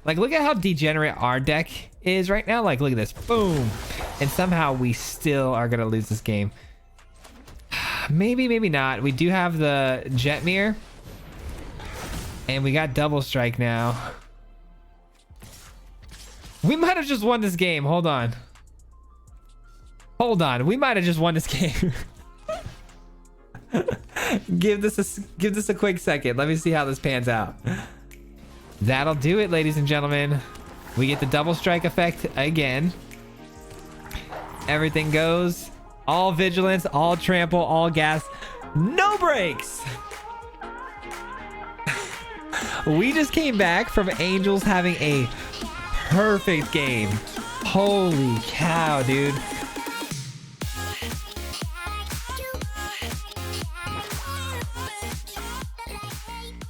Like, look at how degenerate our deck is right now. Like, look at this. Boom. And somehow we still are going to lose this game. Maybe, maybe not. We do have the Jetmir. And we got double strike now. We might have just won this game. Hold on. Hold on. We might have just won this game. Give this a quick second. Let me see how this pans out. That'll do it, ladies and gentlemen. We get the double strike effect again. Everything goes. All vigilance, all trample, all gas. No breaks. We just came back from Angels having a perfect game. Holy cow, dude.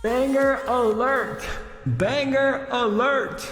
Banger alert. Banger alert.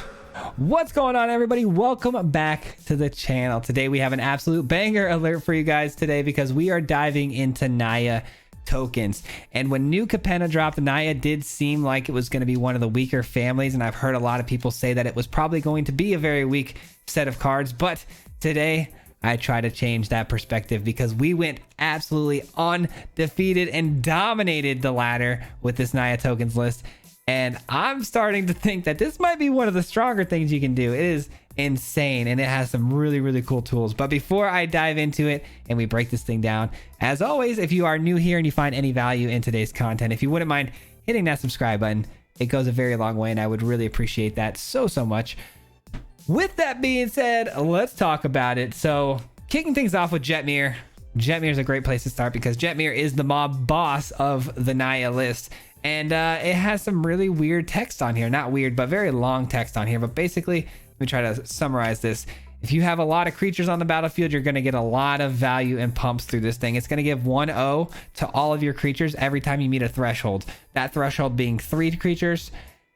What's going on, everybody? Welcome back to the channel. Today we have an absolute banger alert for you guys today because we are diving into NAYA tokens. And when new cappena dropped, NAYA did seem like it was going to be one of the weaker families, and I've heard a lot of people say that it was probably going to be a very weak set of cards, but today I try to change that perspective because we went absolutely undefeated and dominated the ladder with this NAYA tokens list. And I'm starting to think that this might be one of the stronger things you can do. It is insane, and it has some really, really cool tools. But before I dive into it and we break this thing down, as always, if you are new here and you find any value in today's content, if you wouldn't mind hitting that subscribe button, it goes a very long way, and I would really appreciate that so much. With that being said, let's talk about it. So kicking things off with Jetmir. Jetmir is a great place to start because Jetmir is the mob boss of the NAYA list. And it has some really weird text on here. Not weird, but very long text on here. But basically, let me try to summarize this. If you have a lot of creatures on the battlefield, you're going to get a lot of value and pumps through this thing. It's going to give 1-0 to all of your creatures every time you meet a threshold. That threshold being 3 creatures,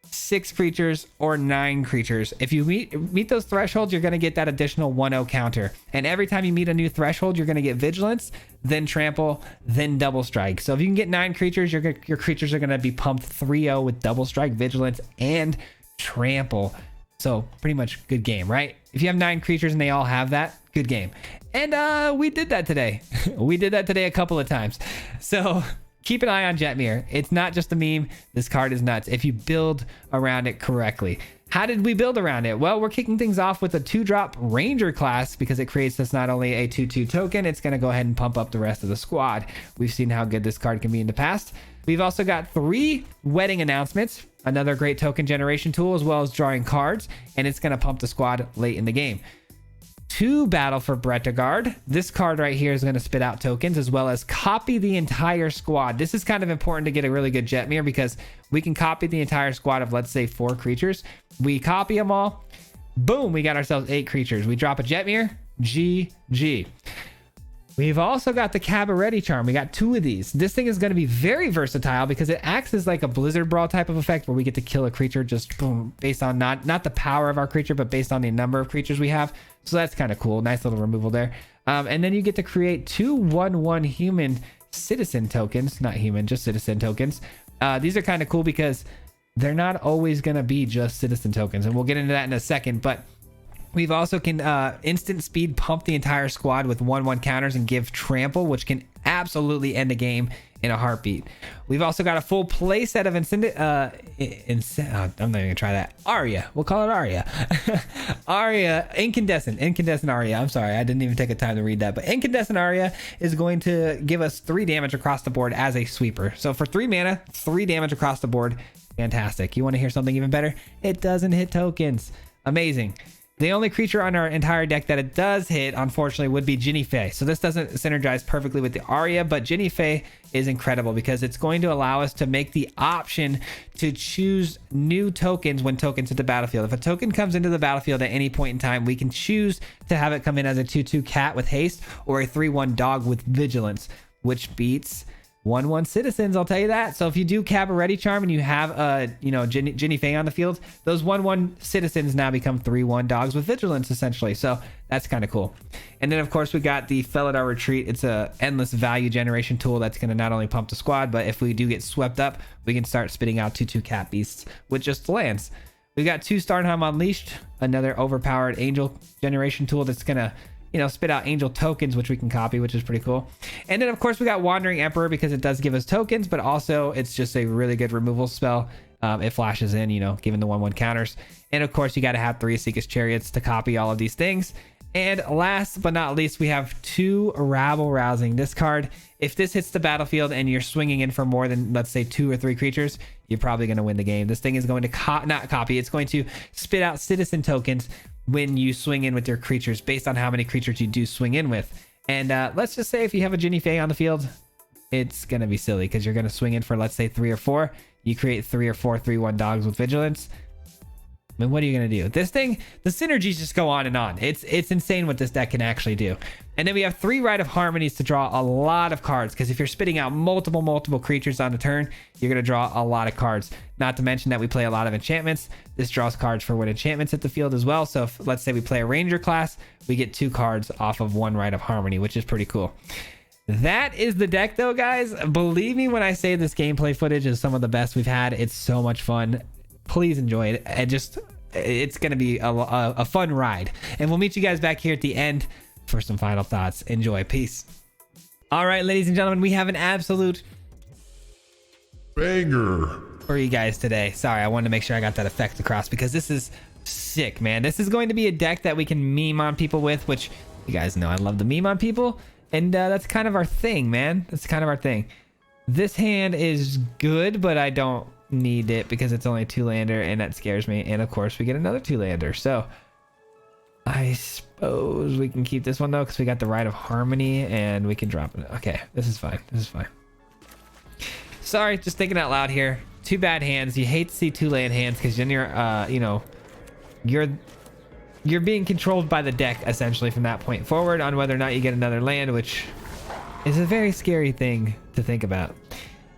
6 creatures, or 9 creatures. If you meet those thresholds, you're going to get that additional 1-0 counter. And every time you meet a new threshold, you're going to get vigilance, then trample, then double strike. So if you can get 9 creatures, your creatures are going to be pumped 3-0 with double strike, vigilance, and trample. So pretty much good game, right? If you have 9 creatures and they all have that, good game. And we did that today. We did that today a couple of times. So keep an eye on Jetmir. It's not just a meme. This card is nuts if you build around it correctly. How did we build around it? Well, we're kicking things off with a 2-drop Ranger class because it creates us not only a 2/2 token, it's going to go ahead and pump up the rest of the squad. We've seen how good this card can be in the past. We've also got 3 wedding announcements, another great token generation tool, as well as drawing cards, and it's going to pump the squad late in the game. 2 battle for Bretagard. This card right here is going to spit out tokens as well as copy the entire squad. This is kind of important to get a really good Jetmir because we can copy the entire squad of, let's say, 4 creatures. We copy them all. Boom, we got ourselves 8 creatures. We drop a Jetmir. GG. We've also got the Cabaret Charm. We got 2 of these. This thing is going to be very versatile because it acts as like a Blizzard Brawl type of effect where we get to kill a creature just boom, based on not the power of our creature, but based on the number of creatures we have. So that's kind of cool. Nice little removal there. And then you get to create 2 1/1 human citizen tokens. Not human, just citizen tokens. These are kind of cool because they're not always going to be just citizen tokens. And we'll get into that in a second. But we've also can instant speed pump the entire squad with 1/1 counters and give trample, which can absolutely end the game in a heartbeat. We've also got a full play set of I'm not even gonna try that. Aria, we'll call it Aria. Aria, incandescent Aria. I'm sorry, I didn't even take the time to read that. But incandescent Aria is going to give us 3 damage across the board as a sweeper. So for 3 mana, 3 damage across the board. Fantastic. You want to hear something even better? It doesn't hit tokens. Amazing. The only creature on our entire deck that it does hit, unfortunately, would be Jinnie Fay. So this doesn't synergize perfectly with the Aria, but Jinnie Fay is incredible because it's going to allow us to make the option to choose new tokens when tokens hit the battlefield. If a token comes into the battlefield at any point in time, we can choose to have it come in as a 2/2 cat with haste or a 3/1 dog with vigilance, which beats 1/1 citizens, I'll tell you that. So if you do Cabaret Charm and you have Jinnie Fay on the field, those 1/1 citizens now become 3/1 dogs with vigilance essentially. So that's kind of cool. And then of course we got the Felidar Retreat. It's a endless value generation tool that's going to not only pump the squad, but if we do get swept up, we can start spitting out 2/2 cat beasts with just lands. We got 2 Starnheim Unleashed, another overpowered angel generation tool that's gonna, you know, spit out angel tokens, which we can copy, which is pretty cool. And then of course we got Wandering Emperor because it does give us tokens, but also it's just a really good removal spell. It flashes in, you know, giving the 1/1 counters. And of course you got to have 3 Seekers Chariots to copy all of these things. And last but not least, we have 2 Rabble Rousing. This card, if this hits the battlefield and you're swinging in for more than, let's say, 2 or 3 creatures, you're probably going to win the game. This thing is going to not copy, it's going to spit out citizen tokens when you swing in with your creatures based on how many creatures you do swing in with. And let's just say if you have a Ginny Fae on the field, it's going to be silly because you're going to swing in for, let's say, 3 or 4. You create 3 or 4 3/1 dogs with vigilance. I mean, what are you going to do? This thing, the synergies just go on and on. It's insane what this deck can actually do. And then we have 3 Rite of Harmonies to draw a lot of cards, because if you're spitting out multiple creatures on a turn, you're going to draw a lot of cards. Not to mention that we play a lot of enchantments. This draws cards for when enchantments hit the field as well. So if, let's say we play a Ranger class, we get 2 cards off of 1 Rite of Harmony, which is pretty cool. That is the deck though, guys. Believe me when I say this gameplay footage is some of the best we've had. It's so much fun. Please enjoy it. It's going to be a fun ride. And we'll meet you guys back here at the end for some final thoughts. Enjoy. Peace. All right, ladies and gentlemen, we have an absolute banger for you guys today. Sorry, I wanted to make sure I got that effect across because this is sick, man. This is going to be a deck that we can meme on people with, which you guys know I love to meme on people. And that's kind of our thing, man. That's kind of our thing. This hand is good, but I don't need it because it's only a 2-lander and that scares me. And of course we get another 2-lander. So I suppose we can keep this one though, because we got the Rite of Harmony and we can drop it. Okay, this is fine. This is fine. Sorry, just thinking out loud here. 2 bad hands. You hate to see 2-land hands because then you're, you know, you're being controlled by the deck essentially from that point forward on whether or not you get another land, which is a very scary thing to think about.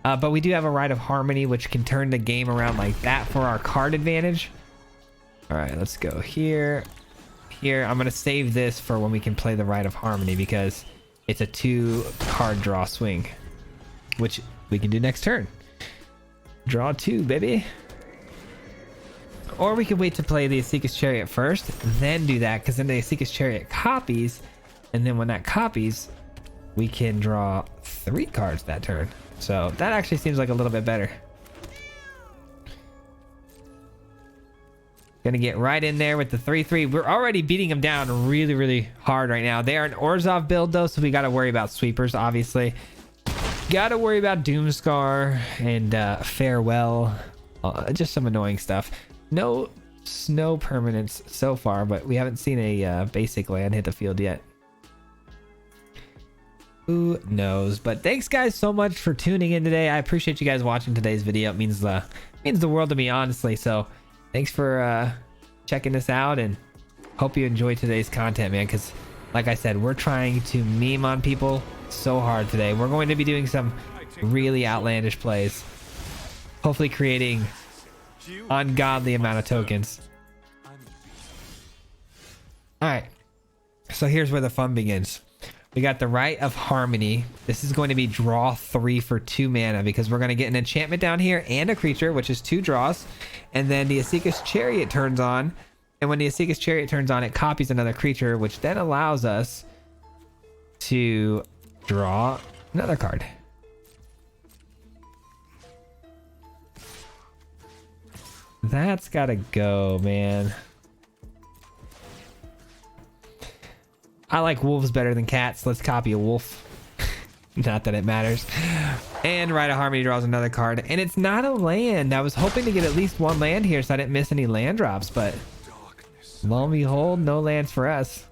But we do have a Rite of Harmony, which can turn the game around like that for our card advantage. All right, let's go here. Here, I'm going to save this for when we can play the Rite of Harmony because it's a 2-card draw swing, which we can do next turn. Draw 2, baby. Or we could wait to play the Seekers Chariot first, then do that, because then the Seekers Chariot copies, and then when that copies, we can draw 3 cards that turn. So that actually seems like a little bit better. Gonna get right in there with the 3/3. We're already beating them down really hard right now. They are an Orzhov build though, so we got to worry about sweepers, obviously. Got to worry about Doomscar and Farewell. Just some annoying stuff. No snow permanents so far, but we haven't seen a basic land hit the field yet. Who knows? But thanks guys so much for tuning in today. I appreciate you guys watching today's video. It means the world to me, honestly. So thanks for checking this out, and hope you enjoyed today's content, man, because like I said, we're trying to meme on people so hard today. We're going to be doing some really outlandish plays, hopefully creating ungodly amount of tokens. All right, so here's where the fun begins. We got the Rite of Harmony. This is going to be draw 3 for 2 mana because we're going to get an enchantment down here and a creature, which is 2 draws. And then the Asika's Chariot turns on. And when the Asika's Chariot turns on, it copies another creature, which then allows us to draw another card. That's got to go, man. I like wolves better than cats. Let's copy a wolf. Not that it matters. And Rite of Harmony draws another card. And it's not a land. I was hoping to get at least 1 land here so I didn't miss any land drops. But lo and behold, no lands for us.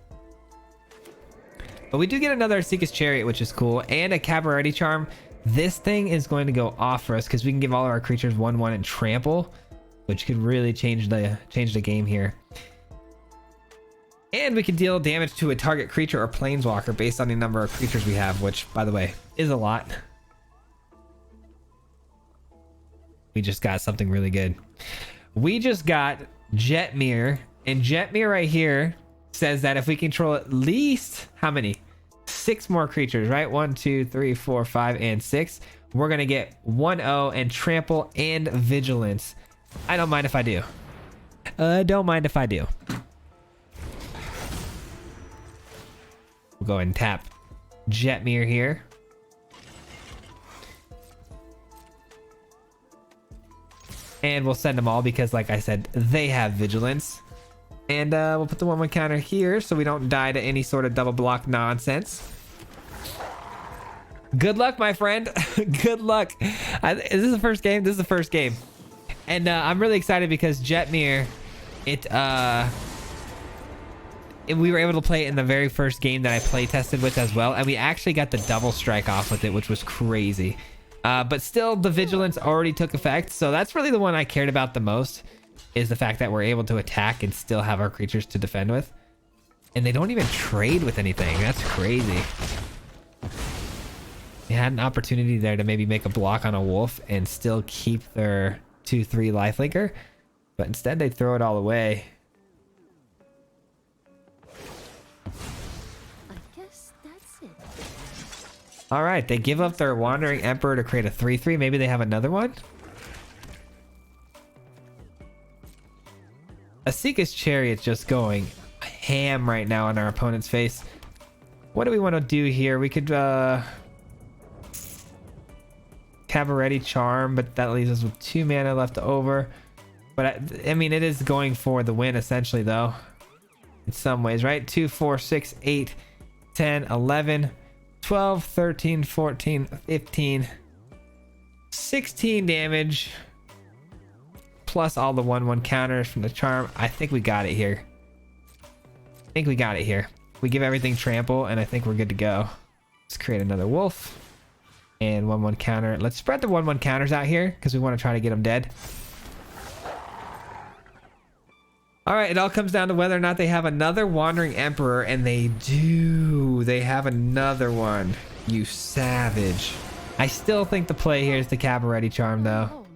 But we do get another Seekers Chariot, which is cool. And a Cabaret Charm. This thing is going to go off for us because we can give all of our creatures 1/1 and trample, which could really change the game here. And we can deal damage to a target creature or planeswalker based on the number of creatures we have, which, by the way, is a lot. We just got something really good. We just got Jetmir, and Jetmir right here says that if we control at least, how many? 6 more creatures, right? 1, 2, 3, 4, 5, and 6. We're going to get 1/0 and trample and vigilance. I don't mind if I do. Don't mind if I do. We'll go ahead and tap Jetmir here. And we'll send them all because, like I said, they have vigilance. And we'll put the 1/1 counter here so we don't die to any sort of double block nonsense. Good luck, my friend. Good luck. Is this the first game? This is the first game. And I'm really excited because Jetmir, we were able to play it in the very first game that I play tested with as well. And we actually got the double strike off with it, which was crazy. But still, the vigilance already took effect. So that's really the one I cared about the most, is the fact that we're able to attack and still have our creatures to defend with. And they don't even trade with anything. That's crazy. They had an opportunity there to maybe make a block on a wolf and still keep their 2/3 lifelinker, but instead they throw it all away. I guess that's it. All right, they give up their Wandering Emperor to create a 3/3. Maybe they have another one. Asika's Chariot's just going ham right now on our opponent's face. What do we want to do here? We could Cabaret Charm, but that leaves us with 2 mana left over. But I mean, it is going for the win essentially, though, in some ways, right? 2, 4, 6, 8, 10, 11, 12, 13, 14, 15, 16 damage, plus all the 1/1 counters from the charm. I think we got it here. We give everything trample, and I think we're good to go. Let's create another wolf. And 1/1 counter. Let's spread the 1/1 counters out here because we want to try to get them dead. All right, it all comes down to whether or not they have another Wandering Emperor, and they do. They have another one. You savage. I still think the play here is the Cabaret Charm, though.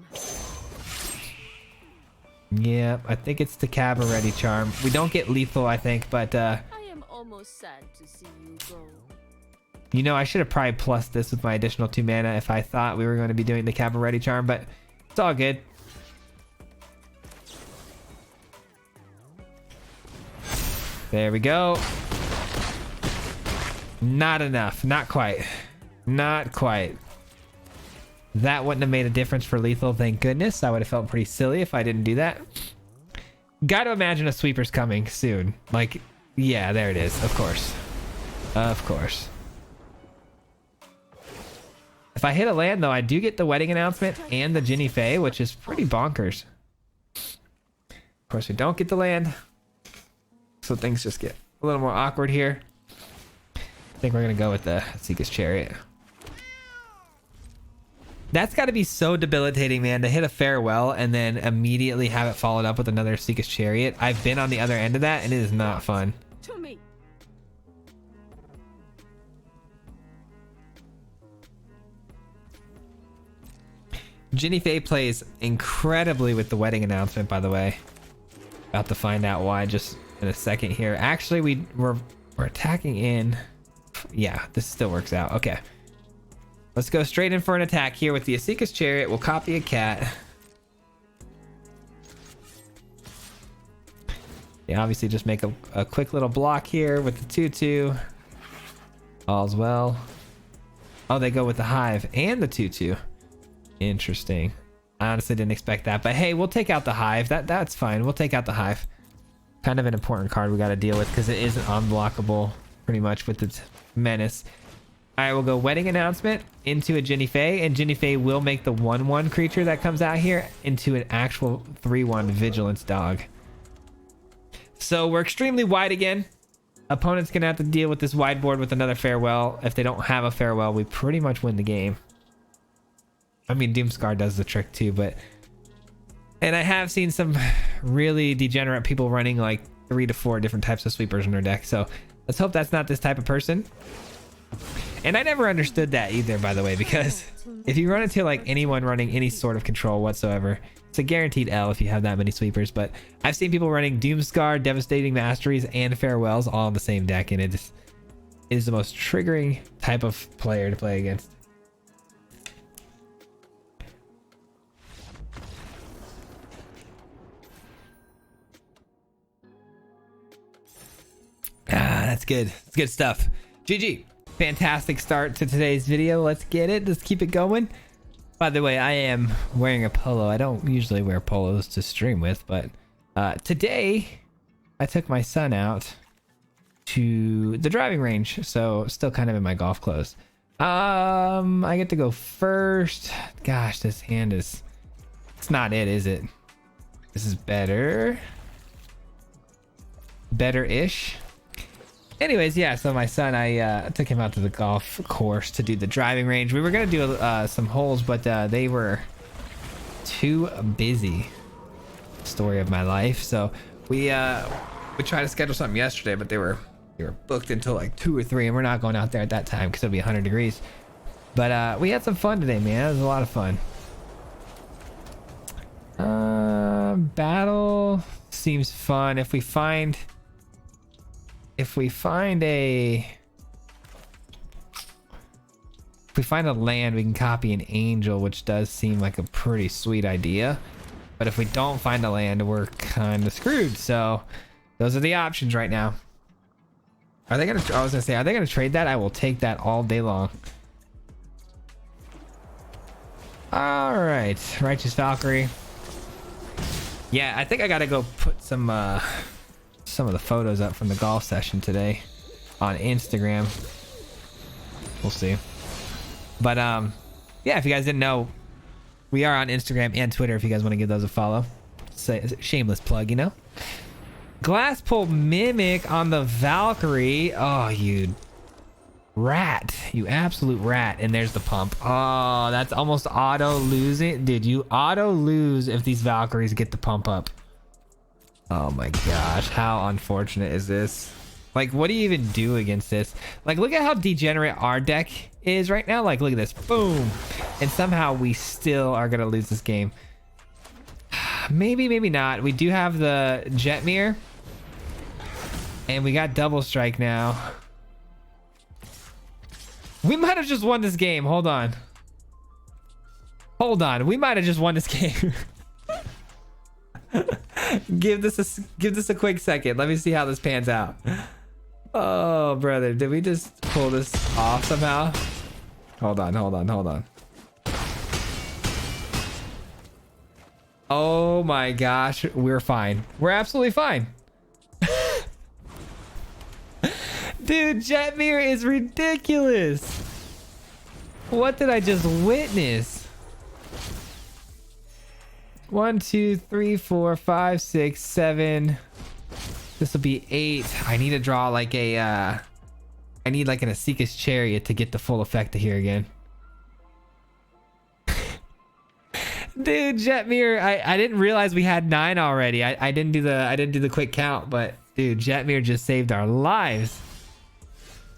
Yeah, I think it's the Cabaret Charm. We don't get lethal, I think, but I am almost sad to see you go. you know, I should have probably plussed this with my additional 2 mana if I thought we were going to be doing the Cabaret Charm, but it's all good. There we go. Not enough. Not quite. Not quite. That wouldn't have made a difference for lethal, thank goodness. I would have felt pretty silly if I didn't do that. Got to imagine a sweeper's coming soon. Like, yeah, there it is. Of course. Of course. If I hit a land, though, I do get the wedding announcement and the Ginny Fae, which is pretty bonkers. Of course, we don't get the land, so things just get a little more awkward here. I think we're going to go with the Asika's Chariot. That's got to be so debilitating, man, to hit a farewell and then immediately have it followed up with another Asika's Chariot. I've been on the other end of that, and it is not fun. To me. Ginny Fae plays incredibly with the wedding announcement, by the way. About to find out why just in a second here. Actually, we're attacking in. Yeah, this still works out. Okay. Let's go straight in for an attack here with the Asika's Chariot. We'll copy a cat. Yeah, obviously just make a quick little block here with the 2/2. All's well. Oh, they go with the Hive and the 2/2. Interesting. I honestly didn't expect that, but hey, we'll take out the Hive. That's fine. We'll take out the Hive. Kind of an important card we got to deal with because it is unblockable pretty much with its menace. All right, we'll go Wedding Announcement into a Ginny Fae, and Ginny Fae will make the 1/1 creature that comes out here into an actual 3/1 Vigilance dog. So we're extremely wide again. Opponent's gonna have to deal with this wide board with another farewell. If they don't have a farewell, we pretty much win the game. I mean, Doomscar does the trick too, but... And I have seen some really degenerate people running like 3 to 4 different types of sweepers in their deck, so let's hope that's not this type of person. And I never understood that either, by the way, because if you run into like anyone running any sort of control whatsoever, it's a guaranteed L if you have that many sweepers. But I've seen people running Doomscar, Devastating Masteries, and Farewells all in the same deck, and it is the most triggering type of player to play against. That's good. It's good stuff. GG. Fantastic start to today's video. Let's get it. Let's keep it going. By the way, I am wearing a polo. I don't usually wear polos to stream with, but today I took my son out to the driving range, so still kind of in my golf clothes. I get to go first. Gosh, this hand is... It's not it, is it? This is better. Better-ish. Anyways, yeah, so my son, I took him out to the golf course to do the driving range. We were going to do some holes, but they were too busy. Story of my life. So we tried to schedule something yesterday, but they were booked until like 2 or 3, and we're not going out there at that time because it'll be 100 degrees. But we had some fun today, man. It was a lot of fun. Battle seems fun. If we find a land, we can copy an angel, which does seem like a pretty sweet idea. But if we don't find a land, we're kind of screwed. So those are the options right now. Are they gonna? I was gonna say, are they gonna trade that? I will take that all day long. All right, Righteous Valkyrie. Yeah, I think I gotta go put some of the photos up from the golf session today on Instagram. We'll see. But yeah, if you guys didn't know, we are on Instagram and Twitter if you guys want to give those a follow. Say shameless plug, you know. Glass pull mimic on the Valkyrie. Oh, you rat. You absolute rat. And there's the pump. Oh, that's almost auto losing. Dude, you auto lose if these Valkyries get the pump up. Oh my gosh, how unfortunate is this? Like, what do you even do against this? Like, look at how degenerate our deck is right now. Like, look at this. Boom. And somehow we still are gonna lose this game. Maybe, maybe not. We do have the Jetmir. And we got double strike now. We might have just won this game. Hold on. Hold on. We might have just won this game. Give this a quick second. Let me see how this pans out. Oh, brother. Did we just pull this off somehow? Hold on. Oh my gosh. We're fine. We're absolutely fine. Dude, Jetmir is ridiculous. What did I just witness? 1, 2, 3, 4, 5, 6, 7. This will be 8. I need to draw like a I need like an Asika's Chariot to get the full effect of here again. Dude, Jetmir, I didn't realize we had 9 already. I didn't do the quick count, but dude, Jetmir just saved our lives.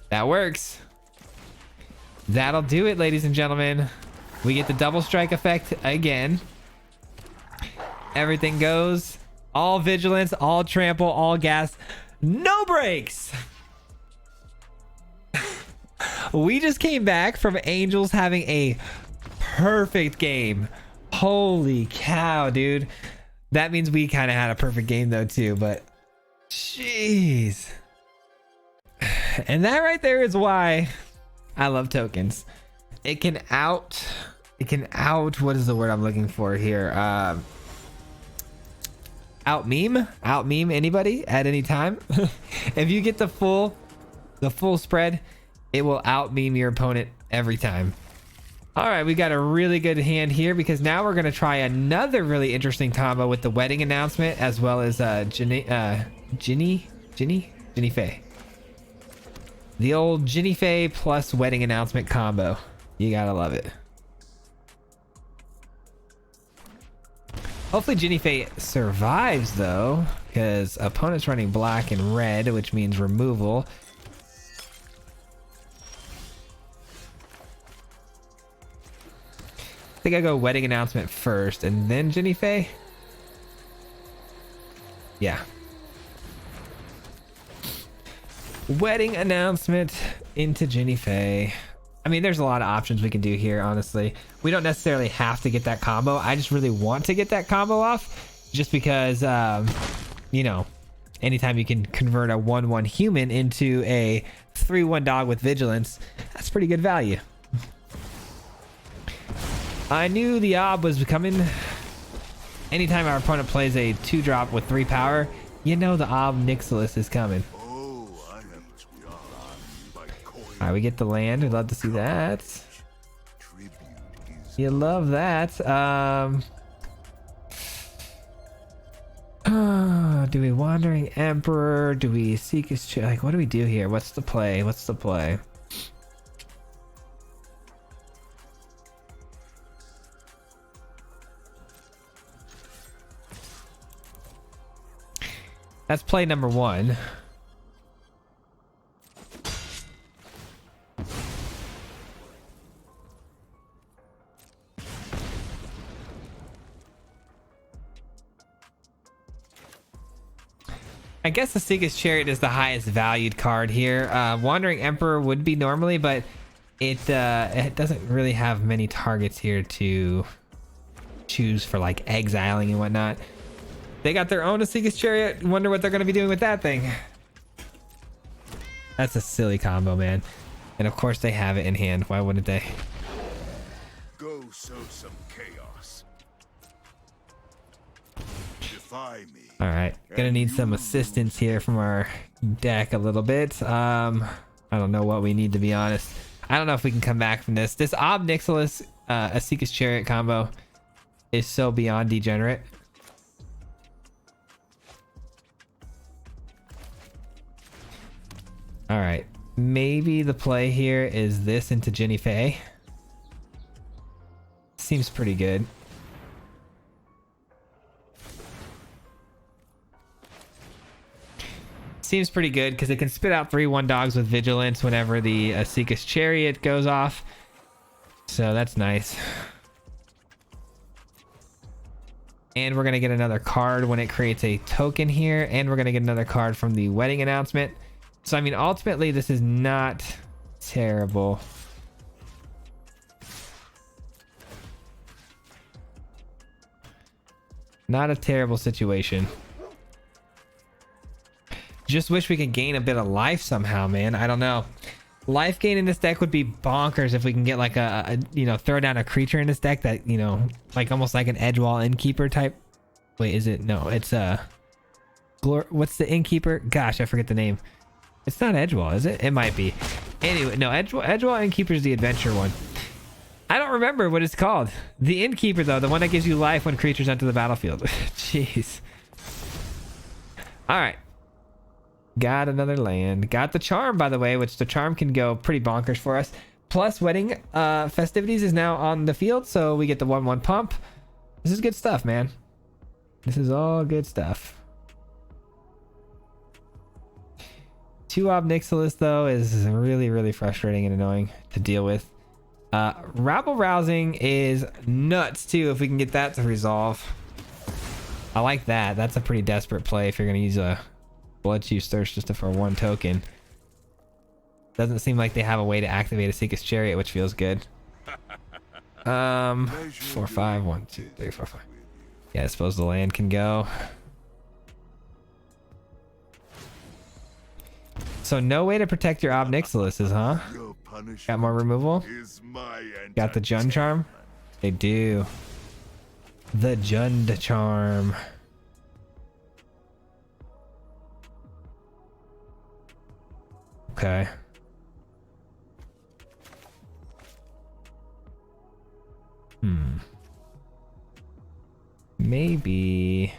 That works. That'll do it, ladies and gentlemen. We get the double strike effect again. Everything goes. All vigilance, all trample, all gas. No breaks. We just came back from Angels having a perfect game. Holy cow, dude. That means we kind of had a perfect game though too, but jeez. And that right there is why I love tokens. It can out, what is the word I'm looking for here? Out meme anybody at any time. If you get the full spread, it will out meme your opponent every time. All right, we got a really good hand here because now we're gonna try another really interesting combo with the wedding announcement as well as Ginny Faye. The old Ginny Faye plus wedding announcement combo. You gotta love it. Hopefully Ginny Faye survives though, because opponent's running black and red, which means removal. I think I go wedding announcement first and then Ginny Faye. Yeah. Wedding announcement into Ginny Faye. I mean, there's a lot of options we can do here, honestly. We don't necessarily have to get that combo. I just really want to get that combo off just because, you know, anytime you can convert a 1/1 human into a 3/1 dog with vigilance, that's pretty good value. I knew the ob was coming. Anytime our opponent plays a 2-drop with 3 power, you know the ob Nixilis is coming. Alright, we get the land. We'd love to see that. You love that. Do we Wandering Emperor? Do we seek his like, what do we do here? What's the play? What's the play? That's play number 1. I guess the Seeker's Chariot is the highest valued card here. Wandering Emperor would be normally, but it doesn't really have many targets here to choose for, like exiling and whatnot. They got their own Seeker's Chariot. Wonder what they're going to be doing with that thing. That's a silly combo, man. And of course they have it in hand. Why wouldn't they? Go sow some chaos. Defy me. All right, gonna need some assistance here from our deck a little bit. I don't know what we need, to be honest. I don't know if we can come back from this. This Ob Nixilis, a Seeker's Chariot combo is so beyond degenerate. All right, maybe the play here is this into Jenny Faye. Seems pretty good. Seems pretty good because it can spit out 3/1 dogs with vigilance whenever the Seeker's Chariot goes off. So that's nice. And we're going to get another card when it creates a token here. And we're going to get another card from the wedding announcement. So, I mean, ultimately, this is not terrible. Not a terrible situation. Just wish we could gain a bit of life somehow, man. I don't know. Life gain in this deck would be bonkers if we can get like a you know, throw down a creature in this deck that, you know, like almost like an Edgewall Innkeeper type. Wait, is it? No, it's what's the Innkeeper? Gosh, I forget the name. It's not Edgewall, is it? It might be. Anyway, no, Edgewall Innkeeper is the adventure one. I don't remember what it's called. The Innkeeper, though, the one that gives you life when creatures enter the battlefield. Jeez. All right. Got another land. Got the Charm, by the way, which the Charm can go pretty bonkers for us. Plus, Wedding Festivities is now on the field, so we get the 1/1 pump. This is good stuff, man. This is all good stuff. 2 Ob Nixilis, though, is really, really frustrating and annoying to deal with. Rabble Rousing is nuts, too, if we can get that to resolve. I like that. That's a pretty desperate play if you're going to use a Blood Chief's Thirst just for 1 token. Doesn't seem like they have a way to activate a Seeker's Chariot, which feels good. 4, 5, 1, 2, 3, 4, 5. Yeah, I suppose the land can go. So no way to protect your Ob Nixilises, huh? Got more removal? Got the Jund Charm? They do. The Jund Charm. Okay. Maybe.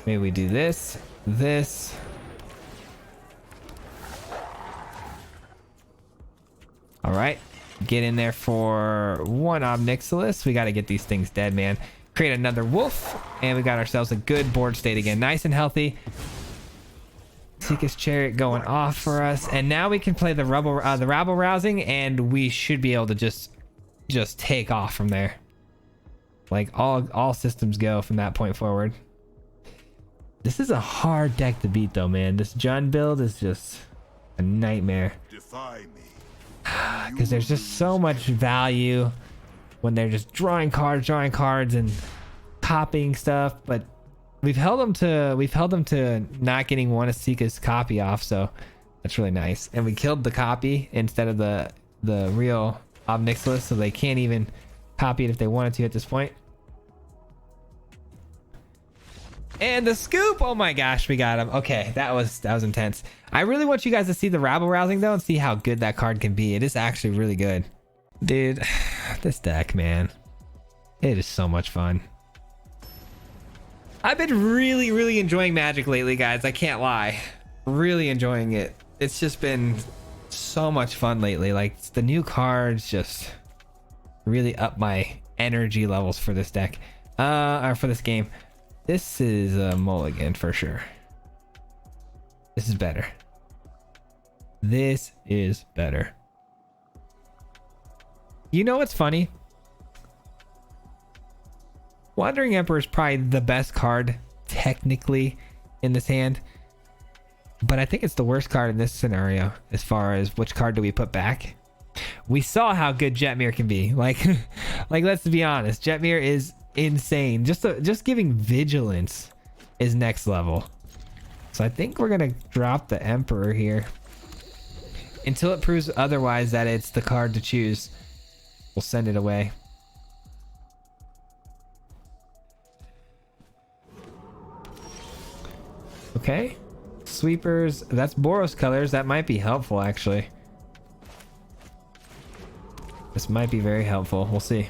Maybe we do this. All right. Get in there for 1 Ob Nixilis. We got to get these things dead, man. Create another wolf, and we got ourselves a good board state again. Nice and healthy. Seeker's Chariot going off for us, and now we can play the Rabble Rousing, and we should be able to just take off from there. Like all systems go from that point forward. This is a hard deck to beat, though, man. This Jund build is just a nightmare. Because there's just so much value when they're just drawing cards and copying stuff. But we've held them to not getting one of Sika's copy off, so that's really nice. And we killed the copy instead of the real Obnixilis, so they can't even copy it if they wanted to at this point. And the scoop, oh my gosh, we got him. Okay, that was intense. I really want you guys to see the rabble rousing though and see how good that card can be. It is actually really good. Dude, this deck, man, it is so much fun. I've been really enjoying Magic lately, guys. I can't lie. Really enjoying it. It's just been so much fun lately. Like, the new cards just really up my energy levels for this deck, or for this game. This is a mulligan for sure. This is better. This is better. You know what's funny? Wandering Emperor is probably the best card technically in this hand, but I think it's the worst card in this scenario as far as which card do we put back. We saw how good Jetmir can be. Like let's be honest, Jetmir is insane. Just giving vigilance is next level. So I think we're gonna drop the Emperor here until it proves otherwise that it's the card to choose. We'll send it away. Okay, sweepers, that's Boros colors. That might be helpful, actually. This might be very helpful. We'll see.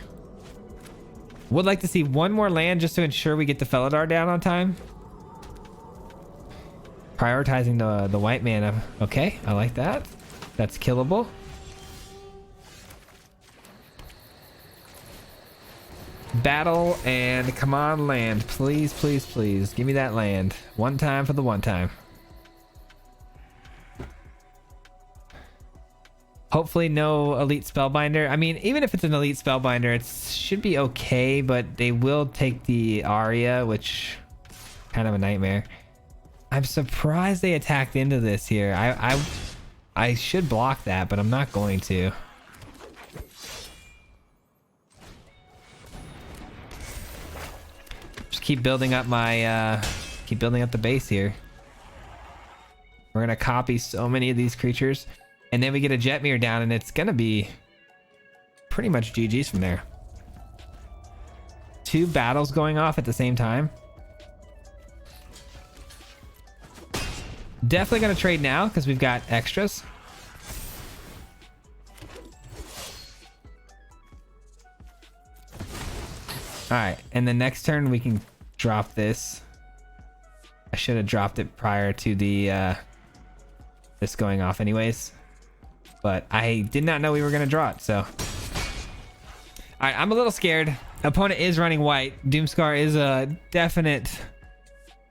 Would like to see one more land just to ensure we get the Felidar down on time. Prioritizing the white mana. Okay, I like that. That's killable. Battle, and come on, land. Please, please, please. Give me that land. One time for the one time. Hopefully no elite spellbinder. I mean, even if it's an elite spellbinder, it should be okay, but they will take the Aria, which kind of a nightmare. I'm surprised they attacked into this here. I should block that, but I'm not going to. Just keep building up my keep building up the base here. We're gonna copy so many of these creatures, and then we get a Jetmir down, and it's gonna be pretty much GG's from there. 2 battles going off at the same time. Definitely gonna trade now because we've got extras. All right, and the next turn we can drop this. I should have dropped it prior to the this going off anyways, but I did not know we were gonna draw it. So, all right, I'm a little scared. Opponent is running white. Doomscar is a definite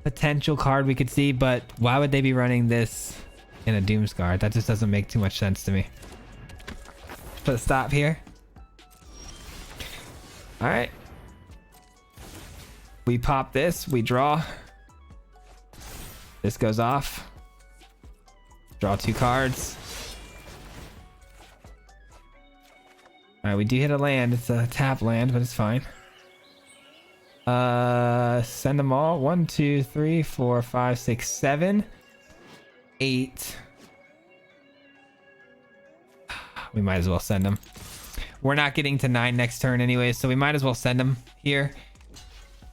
potential card we could see, but why would they be running this in a Doomscar? That just doesn't make too much sense to me. Put a stop here. All right. We pop this, we draw. This goes off. Draw 2 cards. All right, we do hit a land. It's a tap land, but it's fine. Send them all. 1, 2, 3, 4, 5, 6, 7, 8. We might as well send them. We're not getting to 9 next turn anyway, so we might as well send them here.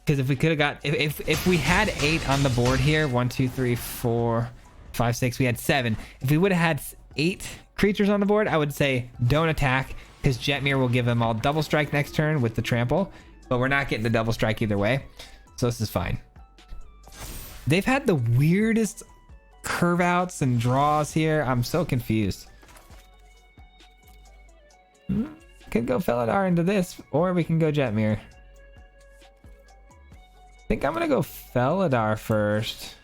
Because if we could have got, if we had 8 on the board here, 1, 2, 3, 4, 5, 6, we had 7. If we would have had 8 creatures on the board, I would say don't attack, because Jetmir will give them all double strike next turn with the trample. But we're not getting the double strike either way, so this is fine. They've had the weirdest curve outs and draws here. I'm so confused. Could go Felidar into this, or we can go Jetmir. I think I'm gonna go Felidar first.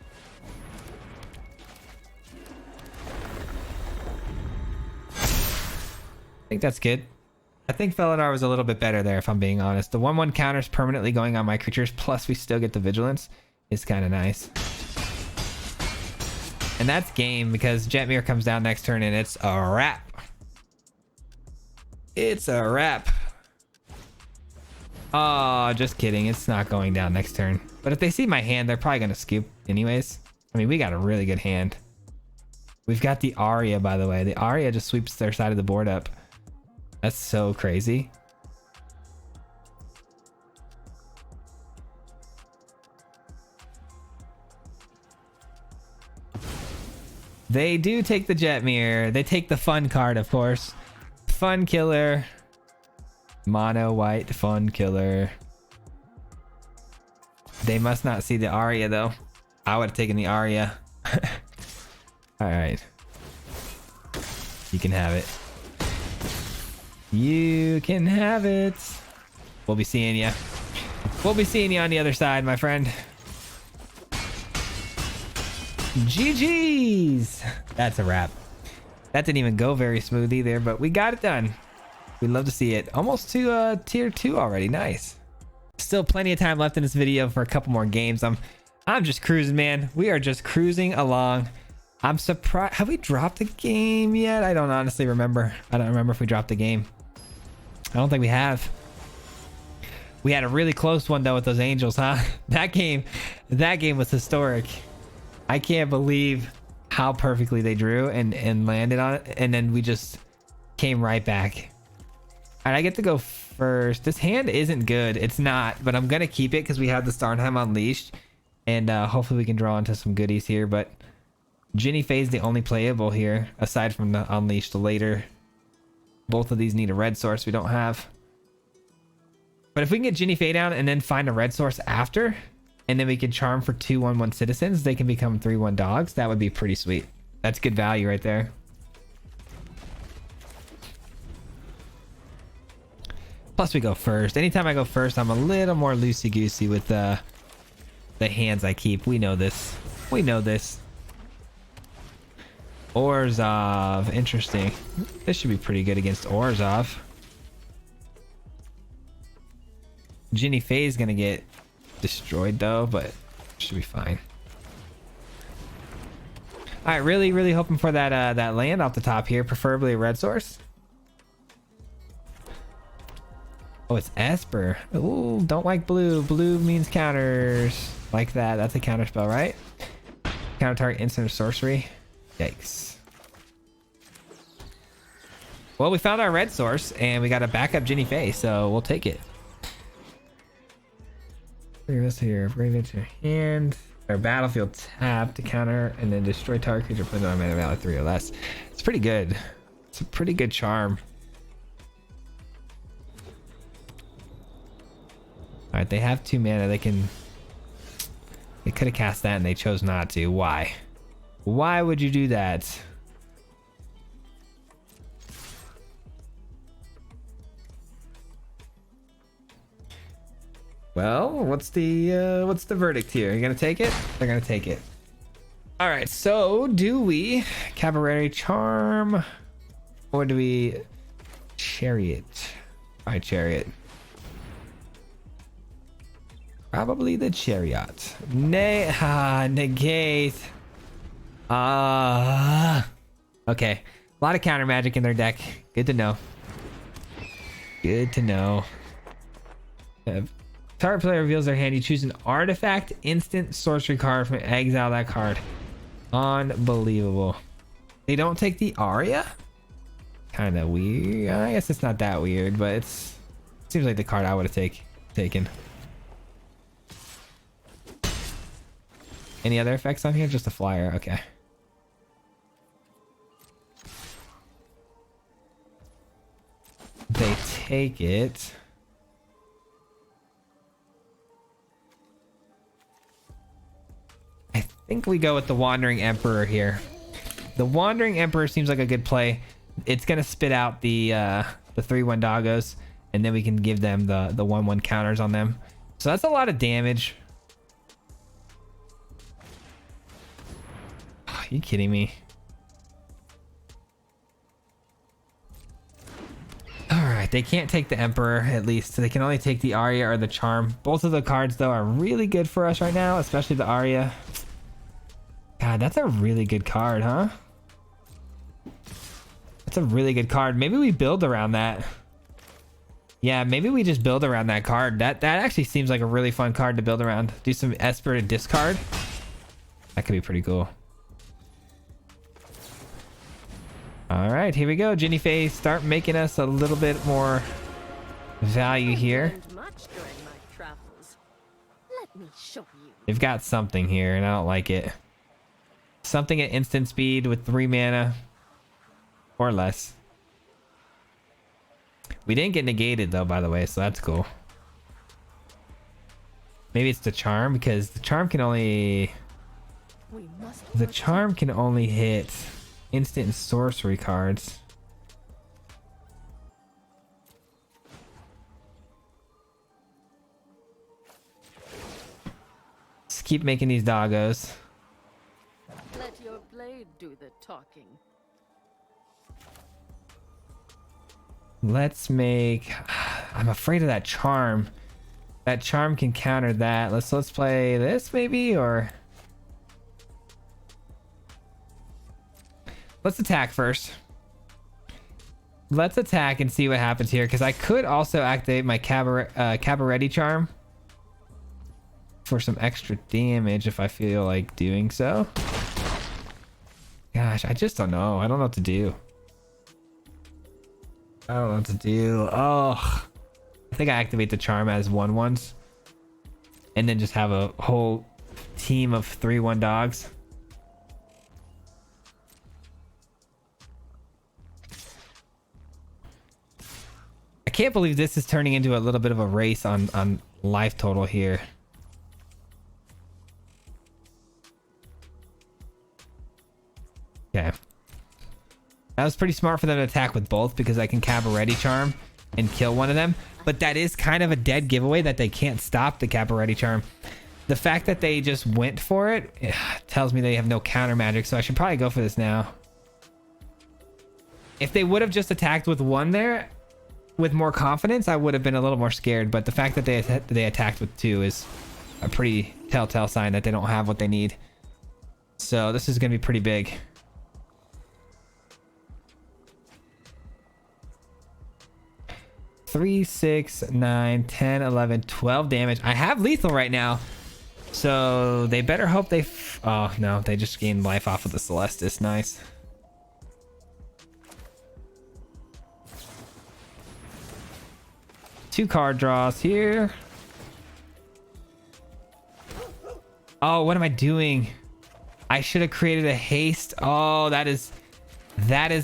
I think that's good. I think Felidar was a little bit better there, if I'm being honest. The 1/1 counters permanently going on my creatures, plus we still get the vigilance, is kind of nice. And that's game, because Jetmir comes down next turn and it's a wrap. It's a wrap. Oh, just kidding. It's not going down next turn. But if they see my hand, they're probably going to scoop anyways. I mean, we got a really good hand. We've got the Aria, by the way. The Aria just sweeps their side of the board up. That's so crazy. They do take the Jetmir. They take the fun card, of course. Fun killer. Mono white fun killer. They must not see the Aria though. I would have taken the Aria. All right. You can have it. You can have it. We'll be seeing you. We'll be seeing you on the other side, my friend. GG's. That's a wrap. That didn't even go very smooth either, but we got it done. We'd love to see it. Almost to tier 2 already. Nice. Still plenty of time left in this video for a couple more games. I'm just cruising, man. We are just cruising along. I'm surprised. Have we dropped a game yet? I don't honestly remember. I don't remember if we dropped a game. I don't think we have. We had a really close one though with those Angels, huh? That game was historic. I can't believe how perfectly they drew and landed on it, and then we just came right back. All right, I get to go first. This hand isn't good. It's not, but I'm gonna keep it because we have the Starnheim Unleashed, and hopefully we can draw into some goodies here. But Ginny Faye's the only playable here, aside from the Unleashed later. Both of these need a red source we don't have. But if we can get Ginny Faye down and then find a red source after, and then we can charm for 2/1/1 citizens, they can become 3/1 dogs. That would be pretty sweet. That's good value right there. Plus we go first. Anytime I go first, I'm a little more loosey-goosey with the hands I keep. We know this. We know this. Orzhov. Interesting. This should be pretty good against Orzhov. Ginny Faye's gonna get destroyed though, but should be fine. All right, really hoping for that that land off the top here, preferably a red source. Oh, it's Asper. Ooh, don't like blue. Blue means counters. Like that. That's a counter spell, right? Counter target instant or sorcery. Yikes. Well, we found our red source and we got a backup Ginny Faye, so we'll take it. Bring this here. Bring it to your hand. Our battlefield tap to counter and then destroy target creature put on mana value 3 or less. It's pretty good. It's a pretty good charm. All right, they have 2 mana. They could have cast that and they chose not to. Why? Why would you do that? Well, what's the verdict here? You gonna take it? They're gonna take it. All right, so do we Cavalry Charm or do we Chariot? All right, Chariot. Probably the Chariot. Negate. Okay. A lot of counter magic in their deck. Good to know. Good to know. Target player reveals their hand. You choose an artifact, instant, sorcery card from exile that card. Unbelievable. They don't take the Aria? Kind of weird. I guess it's not that weird, but it seems like the card I would have taken. Any other effects on here? Just a flyer. Okay. They take it. I think we go with the Wandering Emperor here. The Wandering Emperor seems like a good play. It's gonna spit out the 3/1 doggos, and then we can give them the 1/1 counters on them. So that's a lot of damage. Are you kidding me? Alright, they can't take the Emperor, at least. So they can only take the Aria or the Charm. Both of the cards, though, are really good for us right now, especially the Aria. God, that's a really good card, huh? That's a really good card. Maybe we build around that. Yeah, maybe we just build around that card. That actually seems like a really fun card to build around. Do some Esper to discard. That could be pretty cool. All right, here we go. Ginny Face, start making us a little bit more value here. Learned much during my travels. Let me show you. They've got something here, and I don't like it. Something at instant speed with 3 mana or less. We didn't get negated though, by the way, so that's cool. Maybe it's the charm, because the charm can only hit instant and sorcery cards. Just keep making these doggos. Let your blade do the talking. Let's make... I'm afraid of that charm. That charm can counter that. Let's play this maybe, or... Let's attack first. Let's attack and see what happens here, because I could also activate my Cabaretti charm for some extra damage if I feel like doing so. Gosh, I just don't know. I don't know what to do. I don't know what to do. Oh, I think I activate the charm as 1/1s and then just have a whole team of 3/1 dogs. I can't believe this is turning into a little bit of a race on life total here. Okay. That was pretty smart for them to attack with both, because I can Cabaretti charm and kill one of them. But that is kind of a dead giveaway that they can't stop the Cabaretti charm. The fact that they just went for it tells me they have no counter magic, so I should probably go for this now. If they would have just attacked with one there with more confidence, I would have been a little more scared. But the fact that they attacked with 2 is a pretty telltale sign that they don't have what they need. So this is going to be pretty big. 3, 6, 9, 10, 11, 12 damage. I have lethal right now, so they better hope they... Oh, no, they just gained life off of the Celestis. Nice. Two card draws here. Oh, what am I doing? I should have created a haste. Oh, that is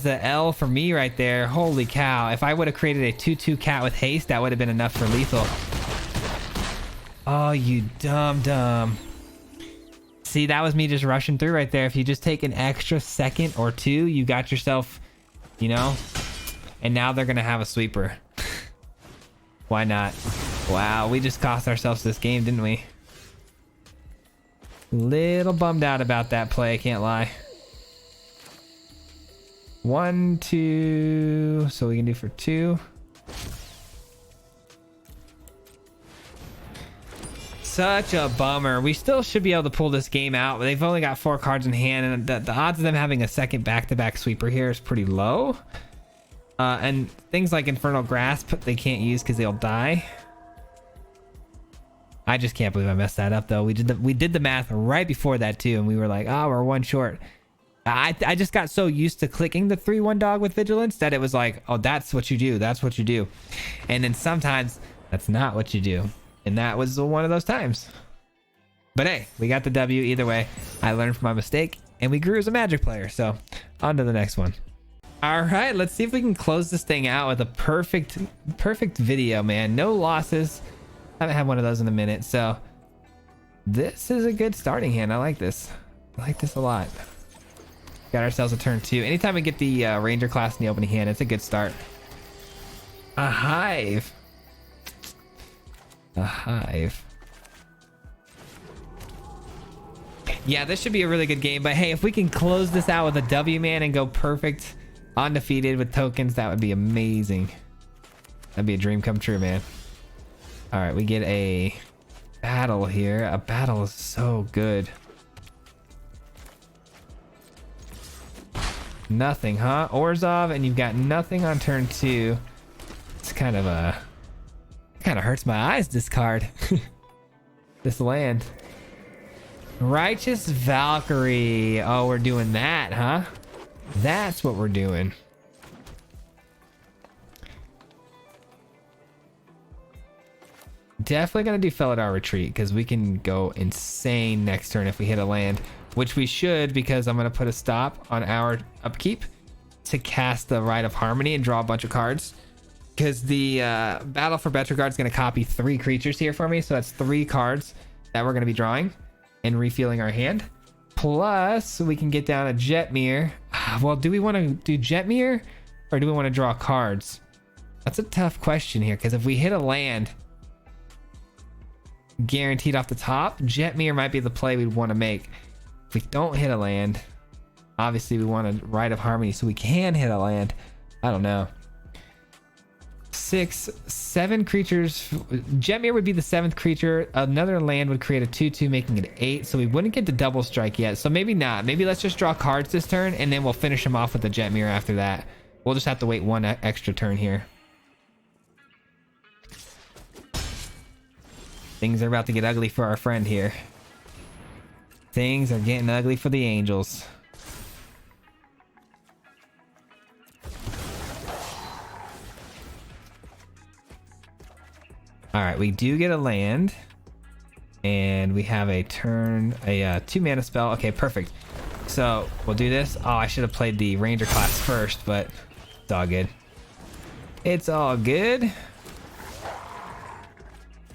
the L for me right there. Holy cow. If I would have created a 2/2 cat with haste, that would have been enough for lethal. Oh, you dumb. See, that was me just rushing through right there. If you just take an extra second or 2, you got yourself, you know, and now they're going to have a sweeper. Why not? Wow, we just cost ourselves this game, didn't we? Little bummed out about that play, I can't lie. 1, 2, so we can do for 2. Such a bummer. We still should be able to pull this game out, but they've only got 4 cards in hand, and the odds of them having a second back-to-back sweeper here is pretty low. And things like Infernal Grasp they can't use because they'll die. I just can't believe I messed that up though. We did the math right before that too, and we were like, oh, we're 1 short. I just got so used to clicking the 3/1 dog with vigilance that it was like, oh, that's what you do. That's what you do. And then sometimes that's not what you do. And that was one of those times. But hey, we got the W either way. I learned from my mistake and we grew as a Magic player. So on to the next one. All right, let's see if we can close this thing out with a perfect video, man. No losses. Haven't had one of those in a minute. So this is a good starting hand. I like this. I like this a lot. Got ourselves a turn 2. Anytime we get the Ranger class in the opening hand, it's a good start. A hive. A hive. Yeah, this should be a really good game. But hey, if we can close this out with a W, man, and go perfect undefeated with tokens, that would be amazing. That'd be a dream come true, man. All right, we get a battle here. A battle is so good. Nothing, huh? Orzhov, and you've got nothing on turn 2. It's kind of a Kind of hurts my eyes, this card. This land. Righteous Valkyrie. Oh, we're doing that, huh? That's what we're doing. Definitely gonna do Felidar Retreat because we can go insane next turn if we hit a land, which we should, because I'm gonna put a stop on our upkeep to cast the Rite of Harmony and draw a bunch of cards. Because the Battle for Betrogard is gonna copy 3 creatures here for me, so that's 3 cards that we're gonna be drawing and refilling our hand. Plus, we can get down a Jetmir. Well, do we want to do Jetmir or do we want to draw cards? That's a tough question here, because if we hit a land guaranteed off the top, Jetmir might be the play we'd want to make. If we don't hit a land, obviously we want a Rite of Harmony so we can hit a land. I don't know. 6, 7 creatures. Jetmir would be the 7th creature. Another land would create a 2/2, making it 8. So we wouldn't get the double strike yet. So maybe not. Maybe let's just draw cards this turn and then we'll finish him off with the Jetmir after that. We'll just have to wait 1 extra turn here. Things are about to get ugly for our friend here. Things are getting ugly for the Angels. All right, we do get a land, and we have a turn, a 2 mana spell. Okay, perfect. So we'll do this. Oh, I should have played the Ranger class first, but it's all good. It's all good.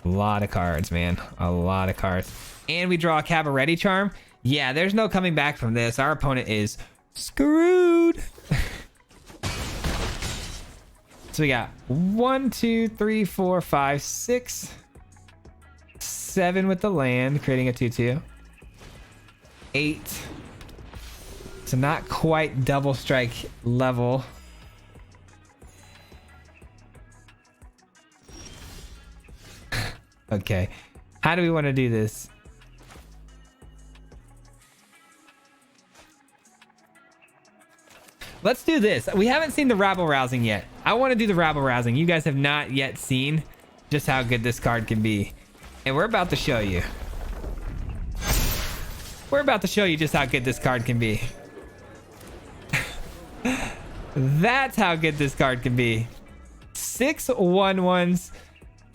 A lot of cards, man. A lot of cards. And we draw a Cabaretti Charm. Yeah, there's no coming back from this. Our opponent is screwed. So we got 1, 2, 3, 4, 5, 6, 7 with the land, creating a 2/2. 8. So not quite double strike level. Okay. How do we want to do this? Let's do this. We haven't seen the rabble rousing yet. I want to do the rabble rousing. You guys have not yet seen just how good this card can be. And we're about to show you. We're about to show you just how good this card can be. That's how good this card can be. 6 1/1s.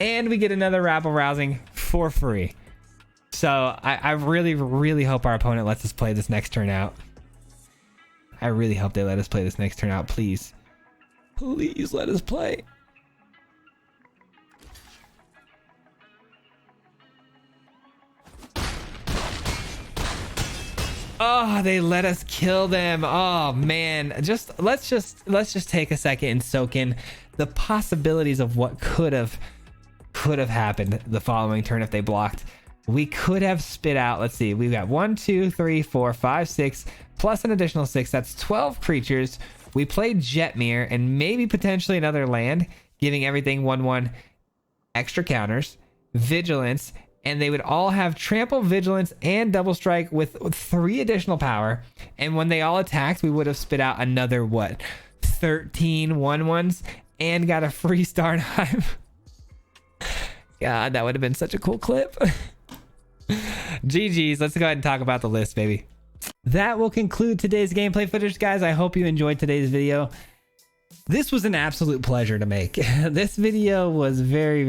And we get another rabble rousing for free. So I really, really hope our opponent lets us play this next turn out. I really hope they let us play this next turn out. Please. Please let us play. Oh, they let us kill them. Oh man. Let's just take a second and soak in the possibilities of what could have happened the following turn if they blocked. We could have spit out, let's see, we've got 1, 2, 3, 4, 5, 6 plus an additional 6. That's 12 creatures. We played Jetmir and maybe potentially another land, giving everything 1/1 extra counters, vigilance, and they would all have trample, vigilance, and double strike with 3 additional power. And when they all attacked, we would have spit out another, what, 13 1/1s and got a free star time. God, that would have been such a cool clip. GG's. Let's go ahead and talk about the list, baby. That will conclude today's gameplay footage, guys. I hope you enjoyed today's video. This was an absolute pleasure to make. This video was very,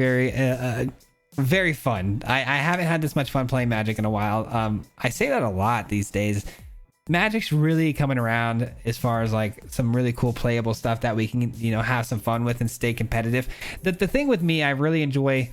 very fun. I haven't had this much fun playing Magic in a while. I say that a lot these days. Magic's really coming around as far as like some really cool playable stuff that we can, you know, have some fun with and stay competitive. The thing with me, I really enjoy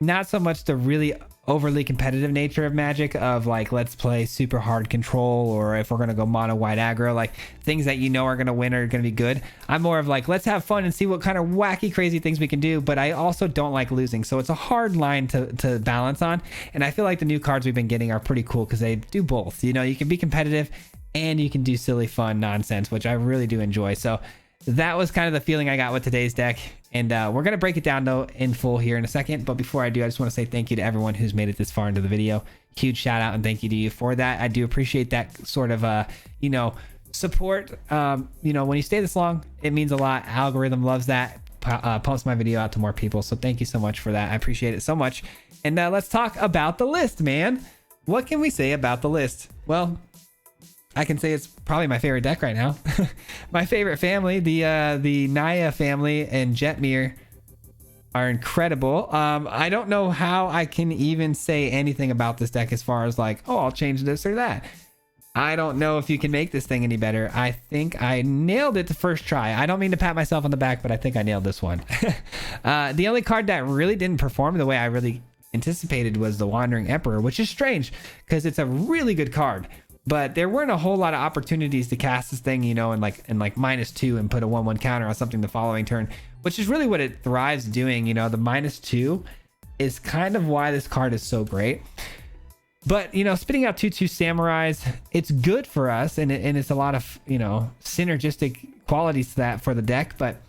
not so much the really overly competitive nature of Magic, of like, let's play super hard control, or if we're going to go mono white aggro, like things that you know are going to win or are going to be good. I'm more of like, let's have fun and see what kind of wacky, crazy things we can do. But I also don't like losing. So it's a hard line to balance on. And I feel like the new cards we've been getting are pretty cool because they do both. You know, you can be competitive and you can do silly, fun nonsense, which I really do enjoy. So that was kind of the feeling I got with today's deck. And we're going to break it down though in full here in a second. But before I do, I just want to say thank you to everyone who's made it this far into the video. Huge shout out and thank you to you for that. I do appreciate that sort of, support. When you stay this long, it means a lot. Algorithm loves that. pumps my video out to more people. So thank you so much for that. I appreciate it so much. And let's talk about the list, man. What can we say about the list? Well, I can say it's probably my favorite deck right now. My favorite family, the Naya family and Jetmir, are incredible. I don't know how I can even say anything about this deck as far as like, oh, I'll change this or that. I don't know if you can make this thing any better. I think I nailed it the first try. I don't mean to pat myself on the back, but I think I nailed this one. The only card that really didn't perform the way I really anticipated was the Wandering Emperor, which is strange because it's a really good card. But there weren't a whole lot of opportunities to cast this thing, you know, in like -2 and put a 1/1 counter on something the following turn, which is really what it thrives doing. You know, the -2 is kind of why this card is so great. But, you know, spitting out 2/2 samurais, it's good for us, and it's a lot of, you know, synergistic qualities to that for the deck. But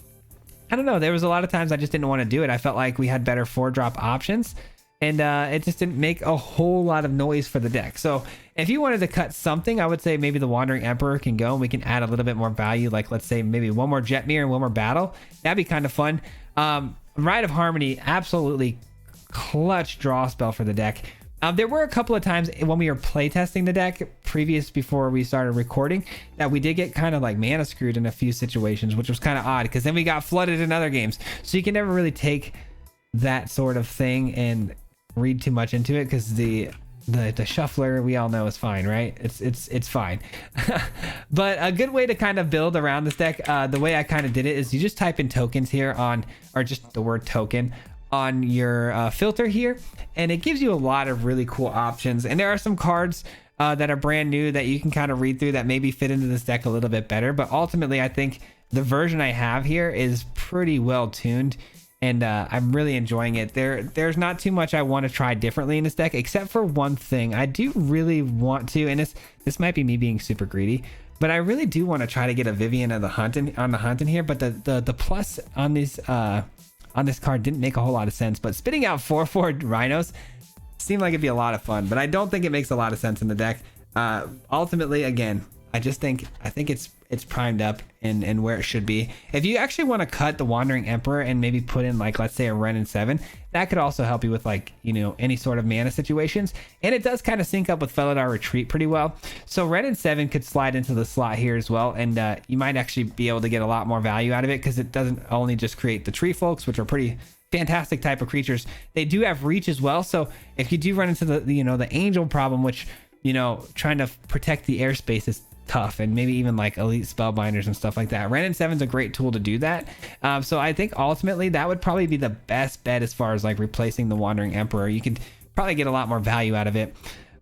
I don't know, there was a lot of times I just didn't want to do it. I felt like we had better 4-drop options, and it just didn't make a whole lot of noise for the deck. So if you wanted to cut something, I would say maybe the Wandering Emperor can go, and we can add a little bit more value. Like, let's say maybe one more Jetmir and one more battle. That'd be kind of fun. Rite of Harmony, absolutely clutch draw spell for the deck. There were a couple of times when we were playtesting the deck before we started recording that we did get kind of like mana screwed in a few situations, which was kind of odd because then we got flooded in other games. So you can never really take that sort of thing and read too much into it, because the shuffler, we all know, is fine, right? It's fine. But a good way to kind of build around this deck, the way I kind of did it, is you just type in tokens here on, or just the word token on your filter here, and it gives you a lot of really cool options. And there are some cards that are brand new that you can kind of read through that maybe fit into this deck a little bit better. But ultimately, I think the version I have here is pretty well tuned, and I'm really enjoying it. There's not too much I want to try differently in this deck, except for one thing. I do really want to, and this might be me being super greedy, but I really do want to try to get a Vivian on the hunt in here. But the plus on these on this card didn't make a whole lot of sense. But spitting out 4/4 rhinos seemed like it'd be a lot of fun, but I don't think it makes a lot of sense in the deck. Ultimately, again, I think it's primed up and where it should be. If you actually want to cut the Wandering Emperor and maybe put in, like, let's say a Ren and 7, that could also help you with, like, you know, any sort of mana situations. And it does kind of sync up with Felidar Retreat pretty well. So Ren and 7 could slide into the slot here as well, and you might actually be able to get a lot more value out of it, because it doesn't only just create the tree folks, which are pretty fantastic type of creatures. They do have reach as well. So if you do run into the angel problem, which, you know, trying to protect the airspace is tough, and maybe even like elite spellbinders and stuff like that, Ren and 7's a great tool to do that. So I think ultimately that would probably be the best bet as far as like replacing the Wandering Emperor. You could probably get a lot more value out of it.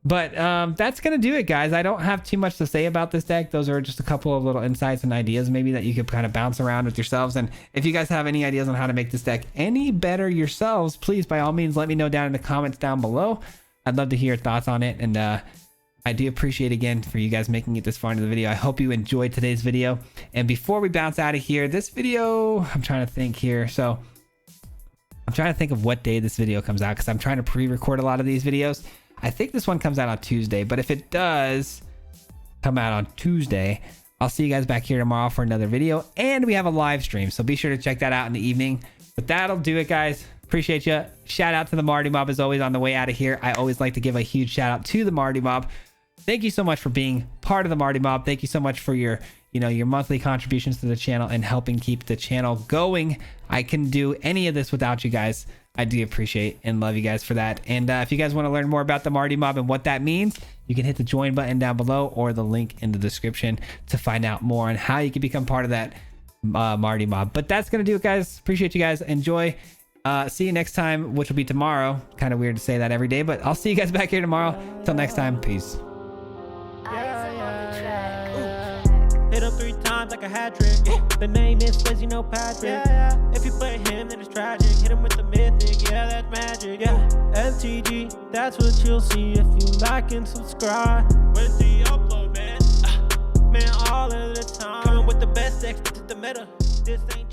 But that's gonna do it, guys. I don't have too much to say about this deck. Those are just a couple of little insights and ideas maybe that you could kind of bounce around with yourselves. And if you guys have any ideas on how to make this deck any better yourselves, please by all means let me know down in the comments down below. I'd love to hear your thoughts on it. And I do appreciate, again, for you guys making it this far into the video. I hope you enjoyed today's video. And before we bounce out of here, this video, I'm trying to think here. So I'm trying to think of what day this video comes out, because I'm trying to pre-record a lot of these videos. I think this one comes out on Tuesday, but if it does come out on Tuesday, I'll see you guys back here tomorrow for another video. And we have a live stream, so be sure to check that out in the evening. But that'll do it, guys. Appreciate you. Shout out to the Marty Mob as always on the way out of here. I always like to give a huge shout out to the Marty Mob. Thank you so much for being part of the Marty Mob. Thank you so much for your monthly contributions to the channel and helping keep the channel going. I couldn't do any of this without you guys. I do appreciate and love you guys for that. And if you guys want to learn more about the Marty Mob and what that means, you can hit the join button down below or the link in the description to find out more on how you can become part of that Marty Mob. But that's going to do it, guys. Appreciate you guys. Enjoy. See you next time, which will be tomorrow. Kind of weird to say that every day, but I'll see you guys back here tomorrow. Till next time, peace. Hit him 3 times like a hat trick. Yeah. The name is Swayze, no Patrick. Yeah. If you play him, then it's tragic. Hit him with the mythic, yeah, that's magic. Yeah, MTG, that's what you'll see if you like and subscribe. Where's the upload, man? Man, all of the time. Coming with the best decks, this is the meta. This ain't